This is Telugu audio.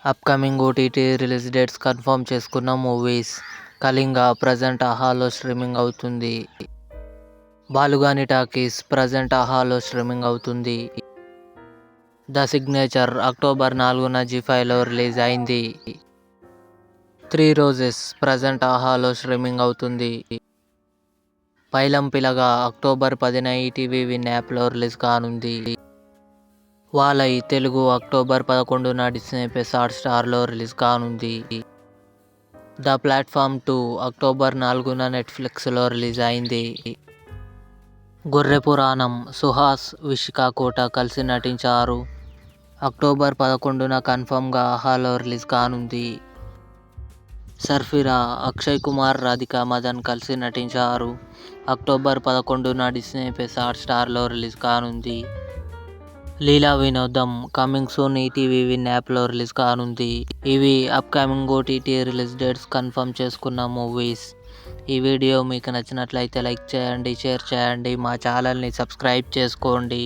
Upcoming OTT release dates confirm చేసుకున్న మూవీస్. కళింగ ప్రజెంట్ ఆహాలో స్ట్రీమింగ్ అవుతుంది. బాలుగాని టాకీస్ ప్రజెంట్ ఆహాలో స్ట్రీమింగ్ అవుతుంది. ద సిగ్నేచర్ అక్టోబర్ 4న జీ5లో రిలీజ్ అయింది. 3 రోజెస్ ప్రజెంట్ ఆహాలో స్ట్రీమింగ్ అవుతుంది. పైలం పిలగా అక్టోబర్ 10న ఈటీవీ విన్ యాప్లో రిలీజ్ కానుంది. వాలై తెలుగు అక్టోబర్ 11న డిస్నీ+ హాట్‌స్టార్లో రిలీజ్ కానుంది. ద ప్లాట్‌ఫామ్ 2 అక్టోబర్ 4న నెట్‌ఫ్లిక్స్‌లో రిలీజ్ అయింది. గొర్రె పురాణం సుహాస్, విషికా కోట కలిసి నటించారు. అక్టోబర్ 11న కన్ఫర్మ్‌గా ఆహాలో రిలీజ్ కానుంది. సర్ఫిరా అక్షయ్ కుమార్, రాధికా మదన్ కలిసి నటించారు. అక్టోబర్ 11న డిస్నీ+ హాట్‌స్టార్లో రిలీజ్ కానుంది. లీలా వినోదం కమింగ్ సూన్ ఈటీవీ విన్ యాప్లో రిలీజ్ కానుంది. ఇవి upcoming OTT release dates confirm చేసుకున్న మూవీస్. ఈ వీడియో మీకు నచ్చినట్లయితే లైక్ చేయండి, షేర్ చేయండి, మా ఛానల్ని సబ్స్క్రైబ్ చేసుకోండి.